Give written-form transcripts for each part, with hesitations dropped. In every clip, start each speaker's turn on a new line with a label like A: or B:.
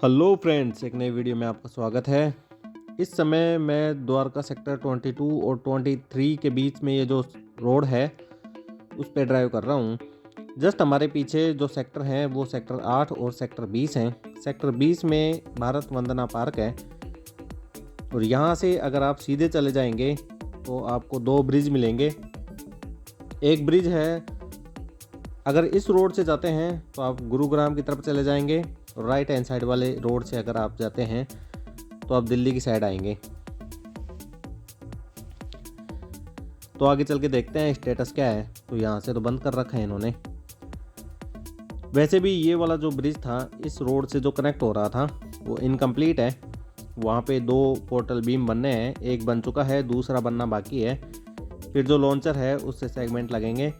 A: Hello friends, एक नई video में आपका स्वागत है। इस समय मैं द्वारका सेक्टर 22 और 23 के बीच में ये जो रोड है उस पे ड्राइव कर रहा हूँ। जस्ट हमारे पीछे जो सेक्टर हैं वो सेक्टर 8 और सेक्टर 20 हैं। सेक्टर 20 में भारत वंदना पार्क है और यहाँ से अगर आप सीधे चले जाएंगे तो आपको दो ब्रिज मिलेंगे। एक ब्रिज है, अगर इस रोड से जाते हैं तो आप गुरुग्राम की तरफ चले जाएंगे और राइट हैंड साइड वाले रोड से अगर आप जाते हैं तो आप दिल्ली की साइड आएंगे। तो आगे चल के देखते हैं स्टेटस क्या है। तो यहाँ से तो बंद कर रखा है इन्होंने। वैसे भी ये वाला जो ब्रिज था इस रोड से जो कनेक्ट हो रहा था वो इनकम्प्लीट है। वहाँ पे दो पोर्टल बीम बनने हैं, एक बन चुका है, दूसरा बनना बाकी है। फिर जो लॉन्चर है उससे सेगमेंट लगेंगे,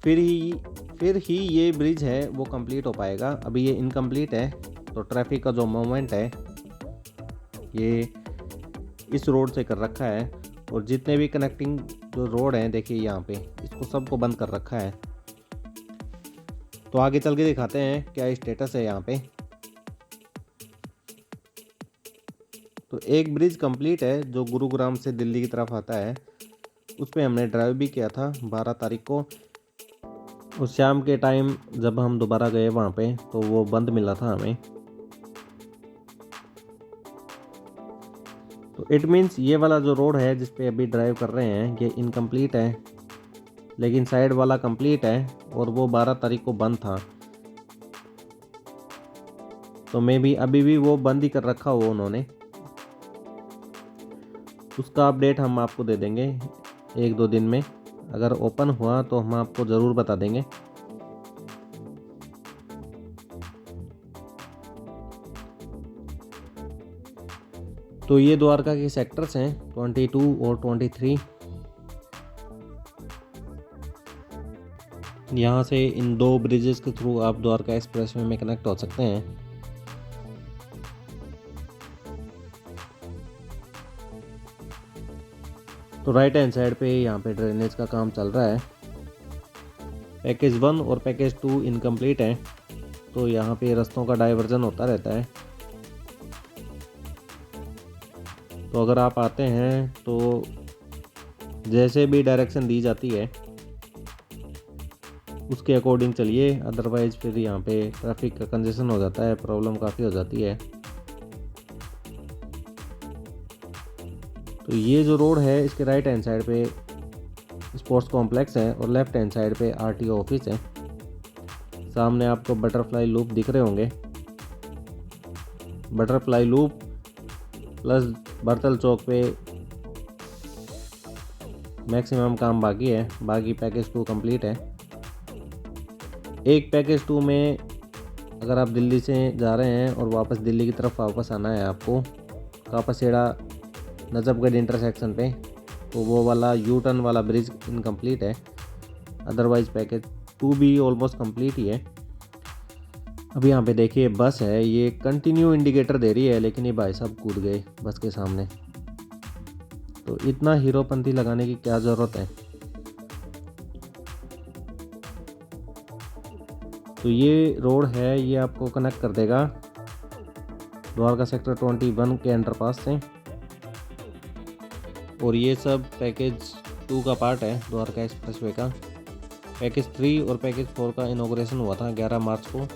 A: फिर ही ये ब्रिज है वो कंप्लीट हो पाएगा। अभी ये इनकम्प्लीट है तो ट्रैफिक का जो मूवमेंट है ये इस रोड से कर रखा है और जितने भी कनेक्टिंग जो रोड हैं देखिए यहाँ पे इसको सबको बंद कर रखा है। तो आगे चल के दिखाते हैं क्या स्टेटस है यहाँ पे। तो एक ब्रिज कंप्लीट है जो गुरुग्राम से दिल्ली की तरफ आता है, उस पर हमने ड्राइव भी किया था 12 तारीख को। और शाम के टाइम जब हम दोबारा गए वहाँ पे तो वो बंद मिला था हमें। तो इट मीन्स ये वाला जो रोड है जिस पे अभी ड्राइव कर रहे हैं ये इनकम्प्लीट है, लेकिन साइड वाला कंप्लीट है और वो 12 तारीख को बंद था। तो मे भी अभी भी वो बंद ही कर रखा हो उन्होंने। उसका अपडेट हम आपको दे देंगे एक दो दिन में। अगर ओपन हुआ तो हम आपको ज़रूर बता देंगे। तो ये द्वारका के सेक्टर्स हैं 22 और 23। यहाँ से इन दो ब्रिजेस के थ्रू आप द्वारका एक्सप्रेसवे में कनेक्ट हो सकते हैं। तो राइट हैंड साइड पे यहाँ पे ड्रेनेज का काम चल रहा है। पैकेज 1 और पैकेज 2 इनकम्प्लीट है, तो यहाँ पे रास्तों का डाइवर्जन होता रहता है। तो अगर आप आते हैं तो जैसे भी डायरेक्शन दी जाती है उसके अकॉर्डिंग चलिए, अदरवाइज़ फिर यहाँ पे ट्रैफिक का कंजेशन हो जाता है, प्रॉब्लम काफ़ी हो जाती है। तो ये जो रोड है इसके राइट हैंड साइड पे स्पोर्ट्स कॉम्प्लेक्स है और लेफ्ट हैंड साइड पे आरटीओ ऑफिस है। सामने आपको बटरफ्लाई लूप दिख रहे होंगे। बटरफ्लाई लूप प्लस बर्तल चौक पे मैक्सिमम काम बाकी है, बाकी पैकेज 2 कंप्लीट है। एक पैकेज 2 में अगर आप दिल्ली से जा रहे हैं और वापस दिल्ली की तरफ वापस आना है आपको कापासेड़ा नजफगढ़ इंटरसेक्शन पे, तो वो वाला यू टर्न वाला ब्रिज इनकम्प्लीट है। अदरवाइज़ पैकेज 2 भी ऑलमोस्ट कंप्लीट ही है। अभी यहाँ पे देखिए बस है, ये कंटिन्यू इंडिकेटर दे रही है, लेकिन ये भाई साहब कूद गए बस के सामने। तो इतना हीरोपंती लगाने की क्या ज़रूरत है। तो ये रोड है, ये आपको कनेक्ट कर देगा द्वारका सेक्टर 21 के अंडरपास से। और ये सब पैकेज 2 का पार्ट है द्वारका एक्सप्रेसवे का। पैकेज 3 और पैकेज 4 का इनॉग्रेशन हुआ था 11 मार्च को।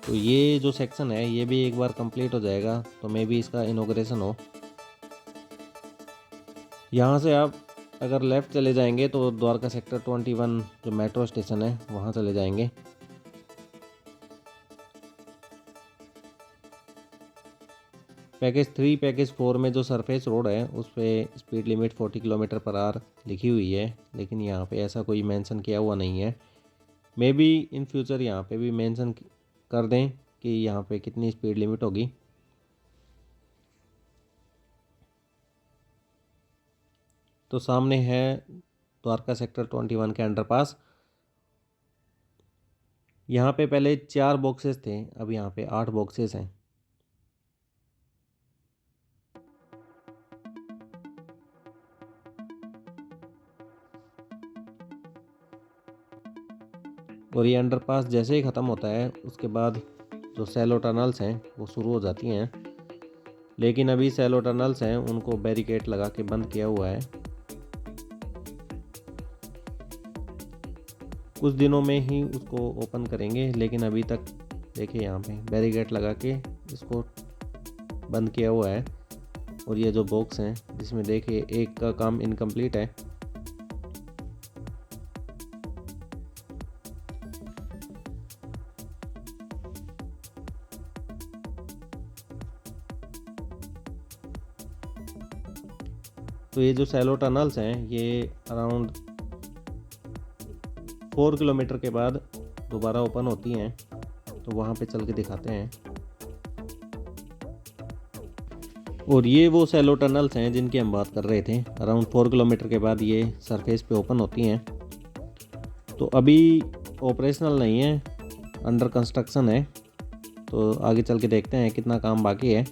A: तो ये जो सेक्शन है ये भी एक बार कंप्लीट हो जाएगा तो मे भी इसका इनॉग्रेशन हो। यहाँ से आप अगर लेफ़्ट चले जाएंगे तो द्वारका सेक्टर 21 जो मेट्रो स्टेशन है वहाँ चले जाएंगे। पैकेज 3 पैकेज 4 में जो सरफेस रोड है उस पर speed limit 40 kilometre per hour लिखी हुई है, लेकिन यहाँ पे ऐसा कोई मेंशन किया हुआ नहीं है। मे बी इन फ्यूचर यहाँ पे भी मेंशन कर दें कि यहाँ पे कितनी स्पीड लिमिट होगी। तो सामने है द्वारका सेक्टर 21 के अंडरपास। यहाँ पे पहले 4 बॉक्सेस थे, अब यहाँ पे 8 बॉक्सेस हैं। और ये अंडरपास जैसे ही ख़त्म होता है उसके बाद जो सेलो टनल्स हैं वो शुरू हो जाती हैं, लेकिन अभी सेलो टनल्स हैं उनको बैरिकेड लगा के बंद किया हुआ है। कुछ दिनों में ही उसको ओपन करेंगे, लेकिन अभी तक देखिए यहाँ पे बैरिकेड लगा के इसको बंद किया हुआ है। और ये जो बॉक्स हैं जिसमें देखिए एक का काम इनकम्प्लीट है। तो ये जो सेलो टनल्स हैं ये अराउंड 4 किलोमीटर के बाद दोबारा ओपन होती हैं, तो वहाँ पे चल के दिखाते हैं। और ये वो सेलो टनल्स हैं जिनकी हम बात कर रहे थे, अराउंड 4 किलोमीटर के बाद ये सरफेस पे ओपन होती हैं। तो अभी ऑपरेशनल नहीं है, अंडर कंस्ट्रक्शन है। तो आगे चल के देखते हैं कितना काम बाकी है।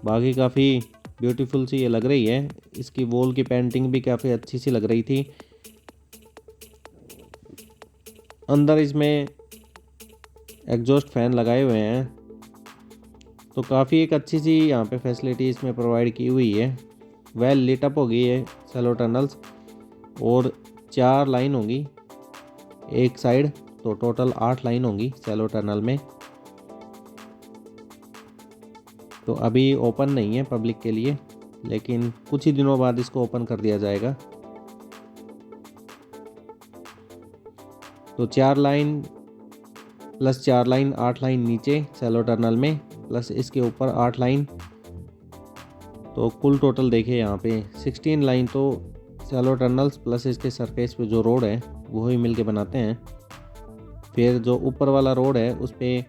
A: बाकी काफ़ी ब्यूटीफुल सी ये लग रही है, इसकी वॉल की पेंटिंग भी काफ़ी अच्छी सी लग रही थी। अंदर इसमें एग्जॉस्ट फैन लगाए हुए हैं, तो काफ़ी एक अच्छी सी यहाँ पे फैसिलिटी इसमें प्रोवाइड की हुई है। वेल लिट अप हो गई है सेलो टनल्स, और 4 लाइन होंगी एक साइड, तो टोटल 8 लाइन होंगी सेलो टनल में। तो अभी ओपन नहीं है पब्लिक के लिए, लेकिन कुछ ही दिनों बाद इसको ओपन कर दिया जाएगा। तो 4 लाइन प्लस 4 लाइन 8 लाइन नीचे सेलो टनल में, प्लस इसके ऊपर 8 लाइन, तो कुल टोटल देखिए यहाँ पे 16 लाइन तो सेलो टनल्स प्लस इसके सरफेस पे जो रोड है वो ही मिल के बनाते हैं। फिर जो ऊपर वाला रोड है उस पर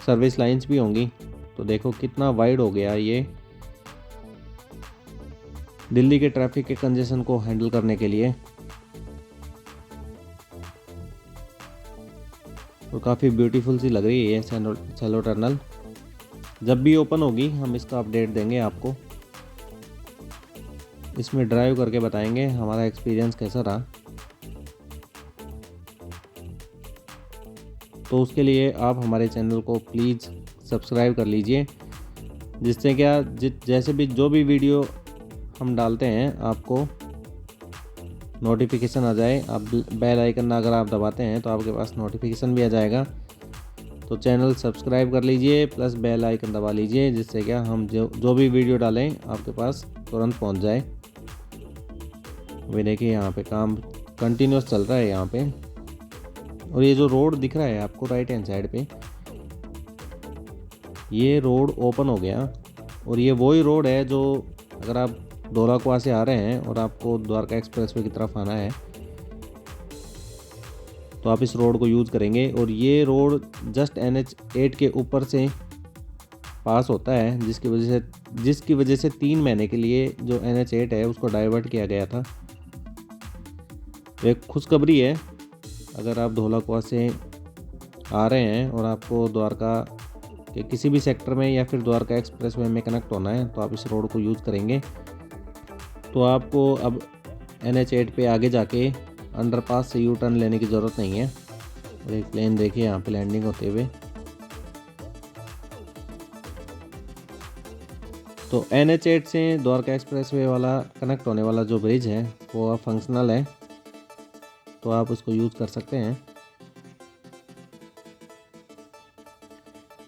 A: सर्विस लाइंस भी होंगी। तो देखो कितना वाइड हो गया ये, दिल्ली के ट्रैफिक के कंजेशन को हैंडल करने के लिए। तो काफ़ी ब्यूटीफुल सी लग रही है सेलो टनल। जब भी ओपन होगी हम इसका अपडेट देंगे आपको, इसमें ड्राइव करके बताएंगे हमारा एक्सपीरियंस कैसा रहा। तो उसके लिए आप हमारे चैनल को प्लीज़ सब्सक्राइब कर लीजिए, जिससे क्या जैसे भी जो भी वीडियो हम डालते हैं आपको नोटिफिकेशन आ जाए। आप बेल आइकन अगर आप दबाते हैं तो आपके पास नोटिफिकेशन भी आ जाएगा। तो चैनल सब्सक्राइब कर लीजिए प्लस बेल आइकन दबा लीजिए, जिससे क्या हम जो भी वीडियो डालें आपके पास तुरंत पहुंच जाए। वे देखिए यहाँ पे काम कंटिन्यूस चल रहा है यहाँ पे। और ये जो रोड दिख रहा है आपको राइट हैंड साइड पे, ये रोड ओपन हो गया। और ये वही रोड है जो अगर आप धौलाकुआं से आ रहे हैं और आपको द्वारका एक्सप्रेसवे की तरफ आना है तो आप इस रोड को यूज़ करेंगे। और ये रोड जस्ट NH8 के ऊपर से पास होता है, जिसकी वजह से 3 महीने के लिए जो NH8 है उसको डाइवर्ट किया गया था। एक खुशखबरी है, अगर आप धौलाकुआं से आ रहे हैं और आपको द्वारका के किसी भी सेक्टर में या फिर द्वारका एक्सप्रेसवे में कनेक्ट होना है तो आप इस रोड को यूज़ करेंगे। तो आपको अब NH8 पे आगे जाके अंडरपास से यू टर्न लेने की ज़रूरत नहीं है। और एक प्लेन देखिए यहाँ पे लैंडिंग होते हुए। तो NH8 से द्वारका एक्सप्रेसवे वाला कनेक्ट होने वाला जो ब्रिज है वो अब फंक्शनल है, तो आप उसको यूज़ कर सकते हैं।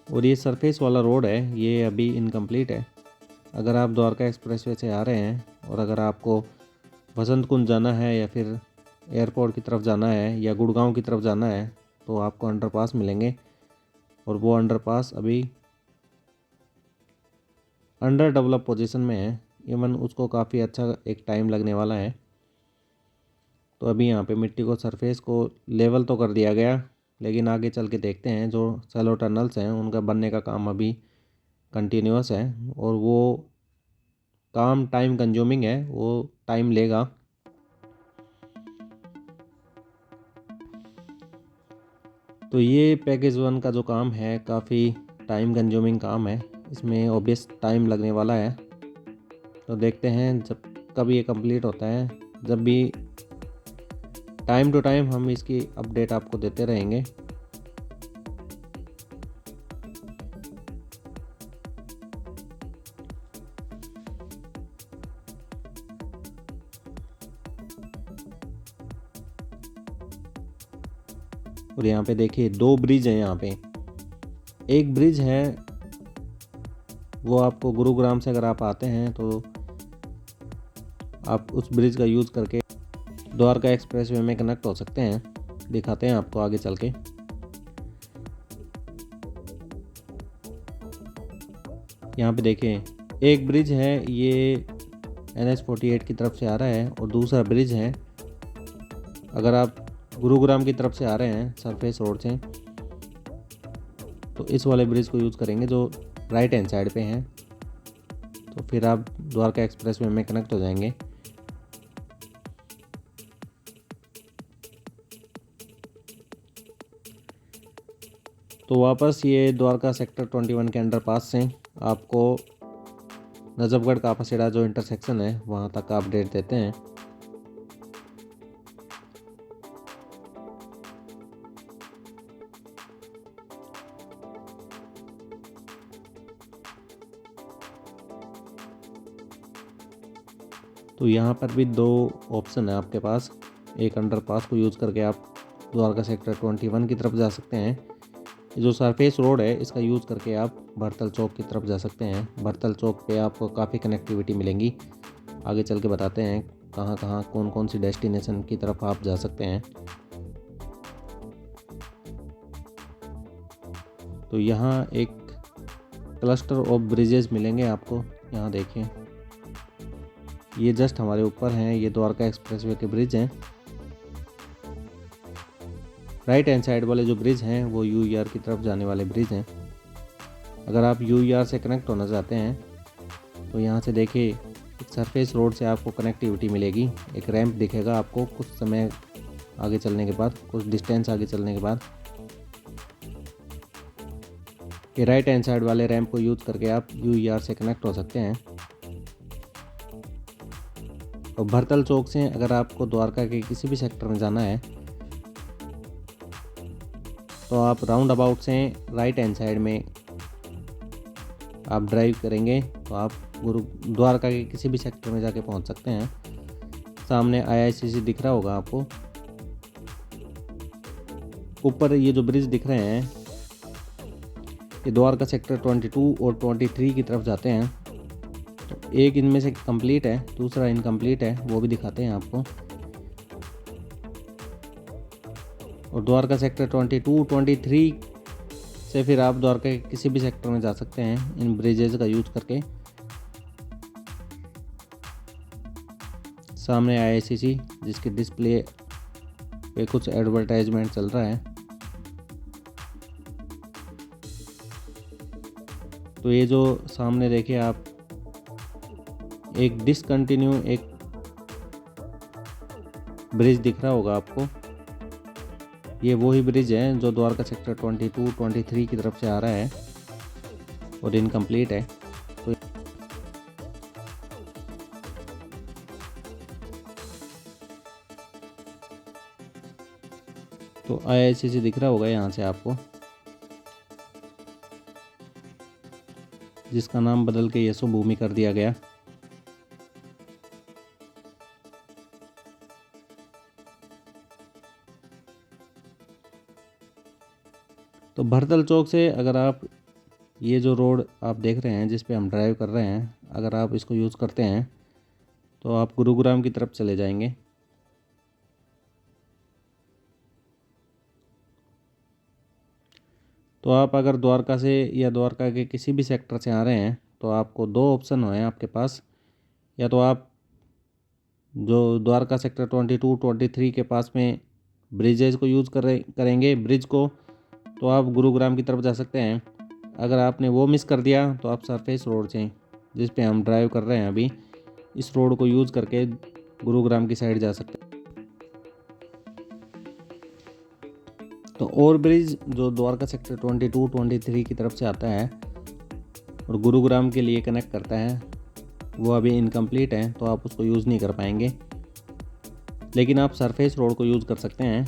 A: और ये सरफेस वाला रोड है ये अभी इनकम्प्लीट है। अगर आप द्वारका एक्सप्रेसवे से आ रहे हैं और अगर आपको वसंत कुंज जाना है या फिर एयरपोर्ट की तरफ जाना है या गुड़गांव की तरफ जाना है तो आपको अंडरपास मिलेंगे। और वो अंडरपास अभी अंडर डेवलप पोजीशन में है, इवन उसको काफ़ी अच्छा एक टाइम लगने वाला है। तो अभी यहाँ पे मिट्टी को सरफेस को लेवल तो कर दिया गया, लेकिन आगे चल के देखते हैं जो सेलो टनल्स हैं उनका बनने का काम अभी कंटिन्यूस है और वो काम टाइम कंज्यूमिंग है, वो टाइम लेगा। तो ये पैकेज 1 का जो काम है काफ़ी टाइम कंज्यूमिंग काम है, इसमें ऑब्वियस टाइम लगने वाला है। तो देखते हैं जब कब ये कंप्लीट होता है, जब भी टाइम टू टाइम हम इसकी अपडेट आपको देते रहेंगे। और यहाँ पे देखिए 2 ब्रिज हैं। यहाँ पे एक ब्रिज है वो आपको गुरुग्राम से अगर आप आते हैं तो आप उस ब्रिज का यूज़ करके द्वारका एक्सप्रेसवे में कनेक्ट हो सकते हैं। दिखाते हैं आपको आगे चल के। यहाँ पे देखिए एक ब्रिज है ये NH-48 की तरफ से आ रहा है और दूसरा ब्रिज है अगर आप गुरुग्राम की तरफ से आ रहे हैं सरफेस रोड से तो इस वाले ब्रिज को यूज़ करेंगे जो राइट हैंड साइड पे हैं। तो फिर आप द्वारका एक्सप्रेसवे में कनेक्ट हो जाएंगे। तो वापस ये द्वारका सेक्टर 21 के अंडरपास से आपको नजफगढ़ कापासीढ़ा जो इंटरसेक्शन है वहाँ तक का अपडेट देते हैं। तो यहाँ पर भी 2 ऑप्शन है आपके पास। एक अंडरपास को यूज़ करके आप द्वारका सेक्टर 21 की तरफ जा सकते हैं। जो सरफेस रोड है इसका यूज़ करके आप भरतल चौक की तरफ जा सकते हैं। भरतल चौक पे आपको काफ़ी कनेक्टिविटी मिलेंगी। आगे चल के बताते हैं कहाँ कहाँ कौन कौन सी डेस्टिनेशन की तरफ आप जा सकते हैं। तो यहाँ एक क्लस्टर ऑफ ब्रिजेस मिलेंगे आपको। यहाँ देखिए ये जस्ट हमारे ऊपर हैं, ये द्वारका एक्सप्रेसवे के ब्रिज हैं। राइट हैंड साइड वाले जो ब्रिज हैं वो UER की तरफ जाने वाले ब्रिज हैं। अगर आप UER से कनेक्ट होना चाहते हैं तो यहाँ से देखिए एक सरफेस रोड से आपको कनेक्टिविटी मिलेगी। एक रैंप दिखेगा आपको कुछ समय आगे चलने के बाद, कुछ डिस्टेंस आगे चलने के बाद। ये राइट हैंड साइड वाले रैंप को यूज़ करके आप UER से कनेक्ट हो सकते हैं। और भरतल चौक से अगर आपको द्वारका के किसी भी सेक्टर में जाना है तो आप राउंड अबाउट से राइट हैंड साइड में आप ड्राइव करेंगे तो आप द्वारका के किसी भी सेक्टर में जाके पहुंच सकते हैं। सामने IICC दिख रहा होगा आपको। ऊपर ये जो ब्रिज दिख रहे हैं ये द्वारका सेक्टर 22 और 23 की तरफ जाते हैं। तो एक इनमें से कंप्लीट है, दूसरा इनकम्प्लीट है, वो भी दिखाते हैं आपको। और द्वारका सेक्टर 22, 23 से फिर आप द्वारका के किसी भी सेक्टर में जा सकते हैं इन ब्रिजेज का यूज करके। सामने IICC जिसके डिस्प्ले पे कुछ एडवर्टाइजमेंट चल रहा है। तो ये जो सामने देखिए आप एक डिसकंटिन्यू एक ब्रिज दिख रहा होगा आपको। ये वही ब्रिज है जो द्वारका सेक्टर 22, 23 की तरफ से आ रहा है और इनकम्प्लीट है। तो IICC दिख रहा होगा यहाँ से आपको, जिसका नाम बदल के यशो भूमि कर दिया गया। तो भरतल चौक से अगर आप ये जो रोड आप देख रहे हैं जिस पे हम ड्राइव कर रहे हैं, अगर आप इसको यूज़ करते हैं तो आप गुरुग्राम की तरफ चले जाएंगे। तो आप अगर द्वारका से या द्वारका के किसी भी सेक्टर से आ रहे हैं तो आपको 2 ऑप्शन हैं आपके पास। या तो आप जो द्वारका सेक्टर 22, 23 के पास में ब्रिजेज को यूज़ करेंगे ब्रिज को, तो आप गुरुग्राम की तरफ जा सकते हैं। अगर आपने वो मिस कर दिया तो आप सरफेस रोड से जिस पे हम ड्राइव कर रहे हैं अभी, इस रोड को यूज़ करके गुरुग्राम की साइड जा सकते हैं। तो और ब्रिज जो द्वारका सेक्टर 22, 23 की तरफ से आता है और गुरुग्राम के लिए कनेक्ट करता है वो अभी इनकम्प्लीट है, तो आप उसको यूज़ नहीं कर पाएंगे। लेकिन आप सरफेस रोड को यूज़ कर सकते हैं।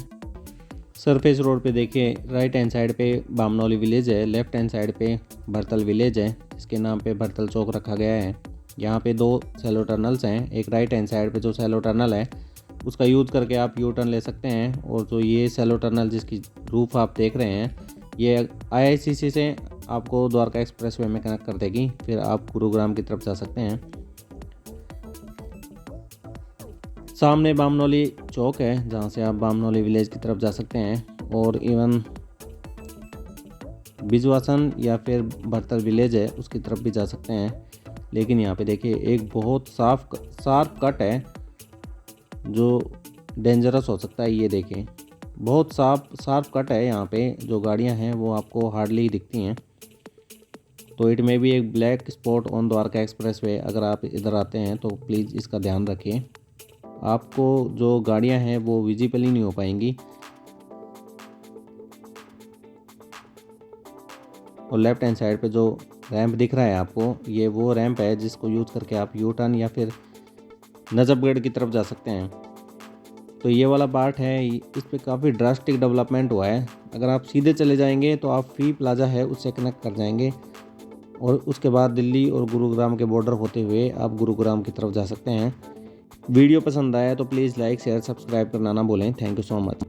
A: सरफेस रोड पे देखिए राइट हैंड साइड पे बामनौली विलेज है, लेफ्ट हैंड साइड पे भरतल विलेज है, इसके नाम पे भरतल चौक रखा गया है। यहाँ पे 2 सेलो टनल्स हैं। एक राइट हैंड साइड पे जो सेलो टनल है उसका यूज़ करके आप यू टर्न ले सकते हैं। और जो ये सेलो टनल जिसकी रूफ आप देख रहे हैं, ये IICC से आपको द्वारका एक्सप्रेसवे में कनेक्ट कर देगी। फिर आप गुरुग्राम की तरफ जा सकते हैं। सामने बामनोली चौक है जहाँ से आप बामनोली विलेज की तरफ जा सकते हैं। और इवन बिजवासन या फिर भरतर विलेज है उसकी तरफ भी जा सकते हैं। लेकिन यहाँ पे देखिए एक बहुत शार्प कट है जो डेंजरस हो सकता है। ये देखिए बहुत शार्प कट है। यहाँ पे जो गाड़ियाँ हैं वो आपको हार्डली दिखती हैं। तो इट में भी एक black spot on Dwarka expressway. अगर आप इधर आते हैं तो प्लीज़ इसका ध्यान रखिए। आपको जो गाड़ियाँ हैं वो विजिबल ही नहीं हो पाएंगी। और लेफ्ट हैंड साइड पे जो रैंप दिख रहा है आपको, ये वो रैंप है जिसको यूज़ करके आप यू टर्न या फिर नजफगढ़ की तरफ जा सकते हैं। तो ये वाला पार्ट है, इस पे काफ़ी ड्रास्टिक डेवलपमेंट हुआ है। अगर आप सीधे चले जाएंगे तो आप फी प्लाजा है उससे कनेक्ट कर जाएंगे और उसके बाद दिल्ली और गुरुग्राम के बॉर्डर होते हुए आप गुरुग्राम की तरफ जा सकते हैं। वीडियो पसंद आया तो प्लीज़ लाइक शेयर सब्सक्राइब करना ना भूलें। Thank you so much.